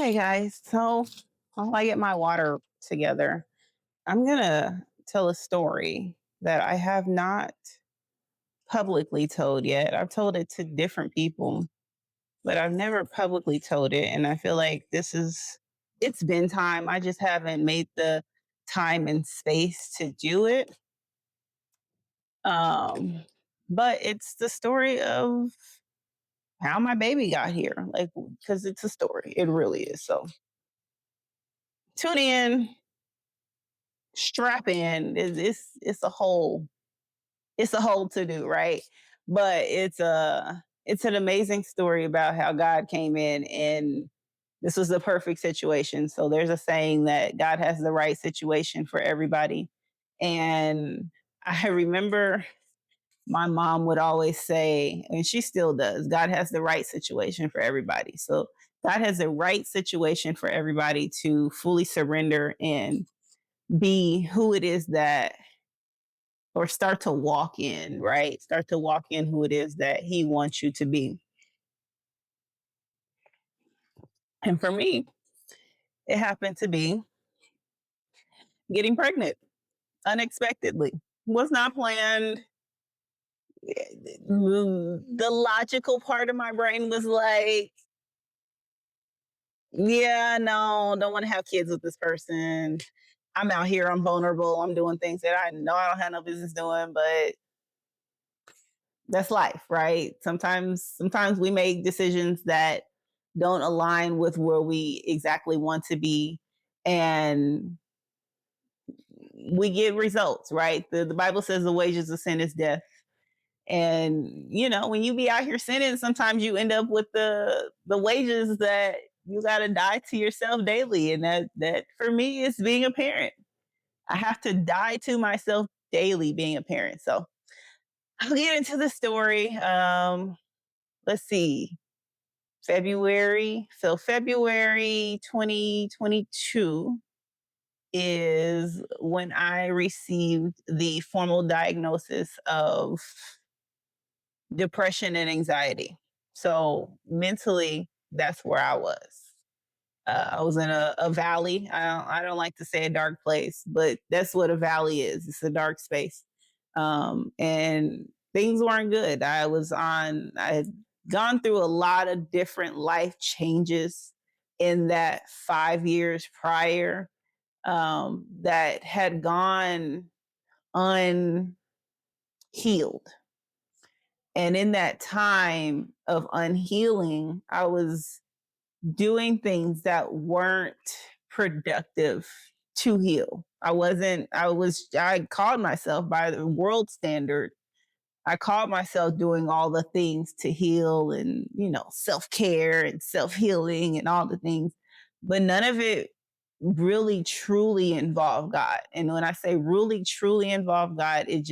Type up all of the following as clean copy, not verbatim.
Okay, guys. So while I get my water together, I'm going to tell a story that I have not publicly told yet. I've told it to different people, but I've never publicly told it. And I feel like it's been time. I just haven't made the time and space to do it. Um, but it's the story of how my baby got here. Like, because it's a story. It really is. So tune in, strap in. It's a whole to do, right? But it's an amazing story about how God came in, and this was the perfect situation. So there's a saying that God has the right situation for everybody. And I remember my mom would always say, and she still does, God has the right situation for everybody. So God has the right situation for everybody to fully surrender and be who it is that, or start to walk in, right? Start to walk in who it is that he wants you to be. And for me, it happened to be getting pregnant unexpectedly. Was not planned. The logical part of my brain was like, yeah, no, don't want to have kids with this person. I'm out here, I'm vulnerable, I'm doing things that I know I don't have no business doing, but that's life, right? Sometimes we make decisions that don't align with where we exactly want to be, and we get results, right? The Bible says the wages of sin is death. And when you be out here sinning, sometimes you end up with the wages that you got to die to yourself daily, and that for me is being a parent. I have to die to myself daily being a parent. So I'll get into the story. Let's see. February 2022 is when I received the formal diagnosis of depression and anxiety. So mentally, that's where I was. I was in a valley. I don't like to say a dark place, but that's what a valley is. It's a dark space. And things weren't good. I had gone through a lot of different life changes in that 5 years prior, that had gone unhealed. And in that time of unhealing, I was doing things that weren't productive to heal. I called myself, by the world standard, I called myself doing all the things to heal, and, self care and self healing and all the things. But none of it really truly involved God. And when I say really truly involved God, it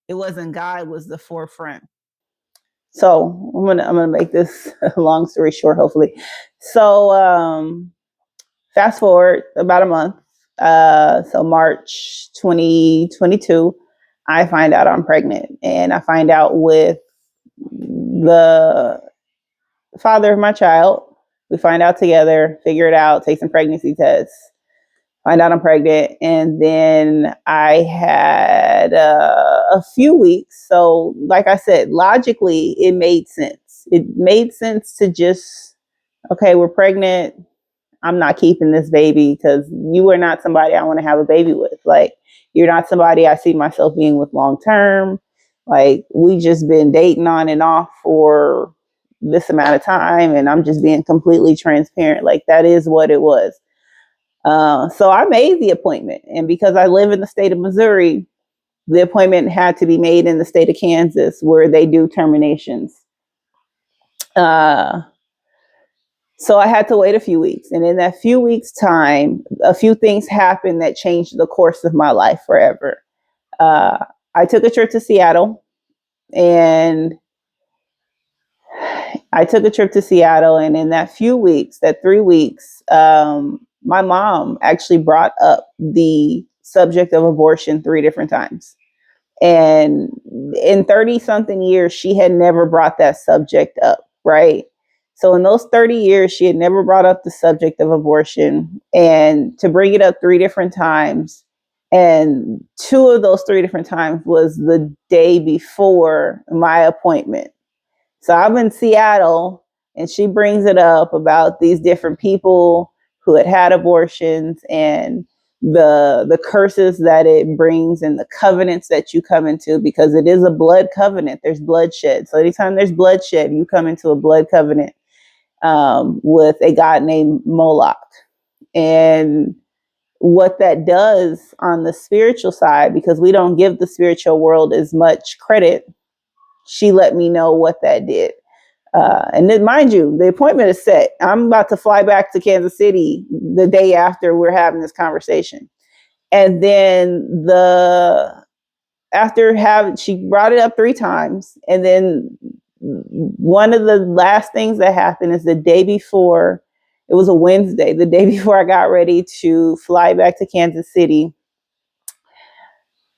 wasn't God, was the forefront. So I'm gonna make this a long story short, hopefully. So fast forward about a month. So March 2022, I find out I'm pregnant, and I find out with the father of my child. We find out together, figure it out, take some pregnancy tests, find out I'm pregnant, and then I had a few weeks. So, like I said, logically, it made sense. It made sense to just, okay, we're pregnant. I'm not keeping this baby because you are not somebody I want to have a baby with. Like, you're not somebody I see myself being with long term. Like, we just been dating on and off for this amount of time, and I'm just being completely transparent. Like, that is what it was. So I made the appointment. And because I live in the state of Missouri, the appointment had to be made in the state of Kansas, where they do terminations. Uh, so I had to wait a few weeks. And in that few weeks' time, a few things happened that changed the course of my life forever. Uh, I took a trip to Seattle, and and in that few weeks, that 3 weeks, my mom actually brought up the subject of abortion 3 different times. And in 30 something years, she had never brought that subject up, right? So in those 30 years, she had never brought up the subject of abortion, and to bring it up 3 different times. And two of those 3 different times was the day before my appointment. So I'm in Seattle, and she brings it up about these different people who had had abortions and the curses that it brings and the covenants that you come into, because it is a blood covenant. There's bloodshed. So anytime there's bloodshed, you come into a blood covenant with a god named Moloch. And what that does on the spiritual side, because we don't give the spiritual world as much credit, she let me know what that did. And then, mind you, the appointment is set. I'm about to fly back to Kansas City the day after we're having this conversation. And then she brought it up 3 times. And then one of the last things that happened is the day before, it was a Wednesday, the day before I got ready to fly back to Kansas City,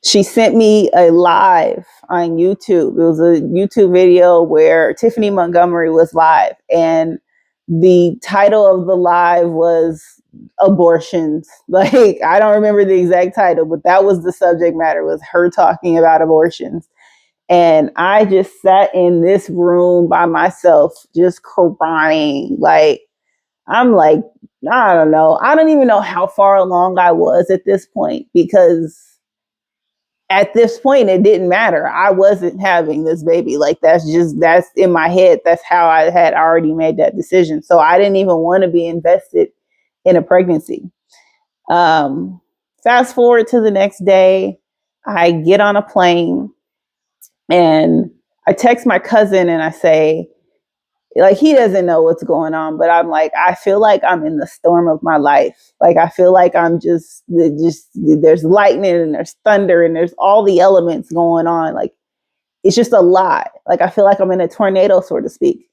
she sent me a live on YouTube. It was a YouTube video where Tiffany Montgomery was live, and the title of the live was abortions. Like, I don't remember the exact title, but that was the subject matter, was her talking about abortions. And I just sat in this room by myself, just crying. Like, I'm like, I don't know. I don't even know how far along I was at this point, because at this point it didn't matter. I wasn't having this baby. Like, that's in my head. That's how I had already made that decision. So I didn't even want to be invested in a pregnancy. Fast forward to the next day, I get on a plane and I text my cousin and I say, like, he doesn't know what's going on, but I'm like, I feel like I'm in the storm of my life. Like, I feel like I'm just there's lightning and there's thunder and there's all the elements going on. Like, it's just a lot. Like, I feel like I'm in a tornado, so to speak.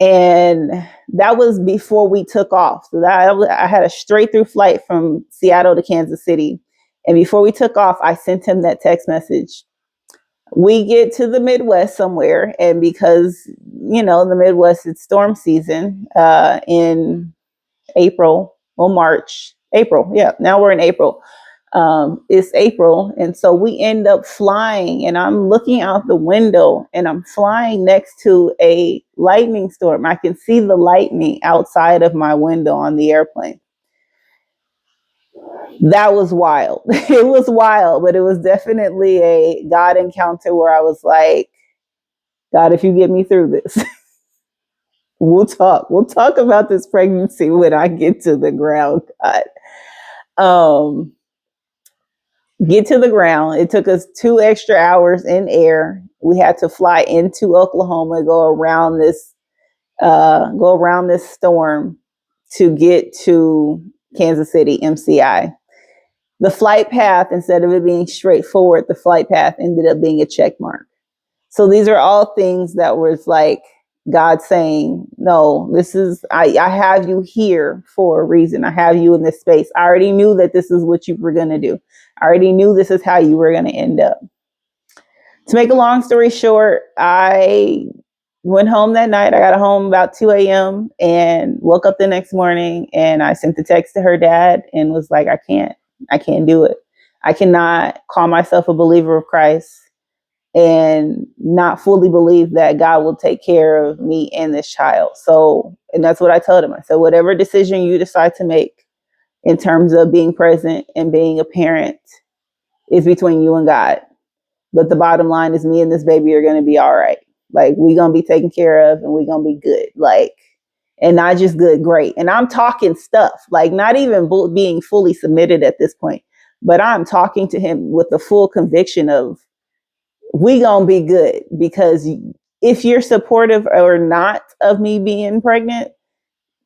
And that was before we took off. So I had a straight through flight from Seattle to Kansas City. And before we took off, I sent him that text message. We get to the Midwest somewhere, and because, the Midwest, it's storm season in April or March. April, yeah. Now we're in April. It's April, and so we end up flying, and I'm looking out the window, and I'm flying next to a lightning storm. I can see the lightning outside of my window on the airplane. That was wild. It was wild, but it was definitely a God encounter where I was like, God, if you get me through this, we'll talk. We'll talk about this pregnancy when I get to the ground, God. Um, get to the ground. It took us 2 extra hours in air. We had to fly into Oklahoma, go around this storm to get to Kansas City, MCI. The flight path, instead of it being straightforward, the flight path ended up being a check mark. So these are all things that was like God saying, no, I have you here for a reason. I have you in this space. I already knew that this is what you were going to do. I already knew this is how you were going to end up. To make a long story short, I went home that night. I got home about 2 a.m. and woke up the next morning, and I sent the text to her dad and was like, I can't do it. I cannot call myself a believer of Christ and not fully believe that God will take care of me and this child. So, and that's what I told him. I said, whatever decision you decide to make in terms of being present and being a parent is between you and God. But the bottom line is, me and this baby are going to be all right. Like, we're going to be taken care of, and we're going to be good. Like, and not just good, great. And I'm talking stuff, like, not even being fully submitted at this point, but I'm talking to him with the full conviction of, we gonna be good. Because if you're supportive or not of me being pregnant,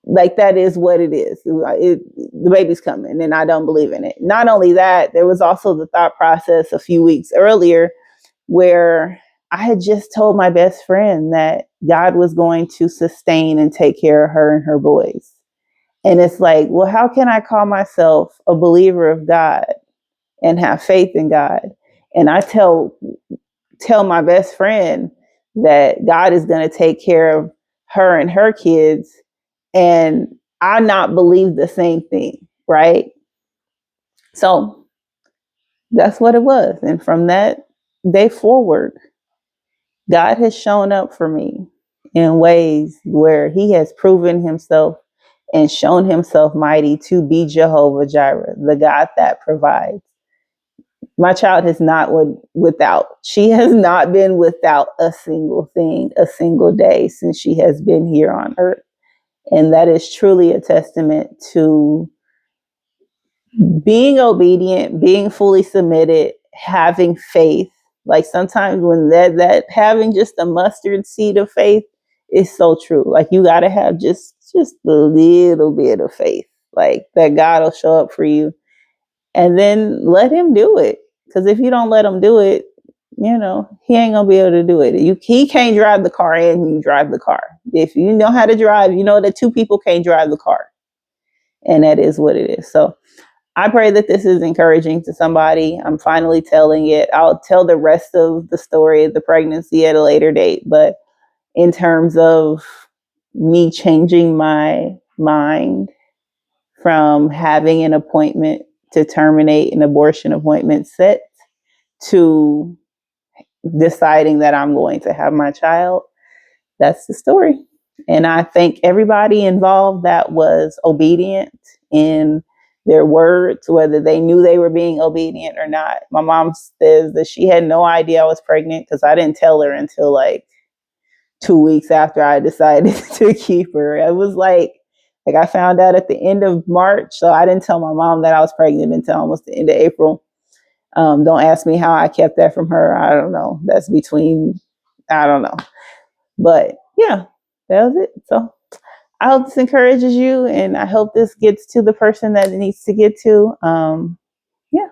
like, that is what it is. The baby's coming, and I don't believe in it. Not only that, there was also the thought process a few weeks earlier where I had just told my best friend that God was going to sustain and take care of her and her boys. And it's like, well, how can I call myself a believer of God and have faith in God? And I tell my best friend that God is going to take care of her and her kids, and I not believe the same thing, right? So that's what it was. And from that day forward, God has shown up for me in ways where he has proven himself and shown himself mighty to be Jehovah Jireh, the God that provides. My child has not without. She has not been without a single thing, a single day since she has been here on earth. And that is truly a testament to being obedient, being fully submitted, having faith. Like sometimes when that having just a mustard seed of faith is so true. Like you got to have just a little bit of faith, like that God will show up for you, and then let him do it. Because if you don't let him do it, he ain't gonna be able to do it. He can't drive the car, and you drive the car. If you know how to drive, you know that two people can't drive the car, and that is what it is. So I pray that this is encouraging to somebody. I'm finally telling it. I'll tell the rest of the story of the pregnancy at a later date. But in terms of me changing my mind from having an appointment to terminate an abortion appointment set to deciding that I'm going to have my child, that's the story. And I thank everybody involved that was obedient in their words, whether they knew they were being obedient or not. My mom says that she had no idea I was pregnant because I didn't tell her until like 2 weeks after I decided to keep her. It was like I found out at the end of March, so I didn't tell my mom that I was pregnant until almost the end of April. Don't ask me how I kept that from her. I don't know. That's between, I don't know. But yeah, that was it. So I hope this encourages you, and I hope this gets to the person that it needs to get to. Yeah.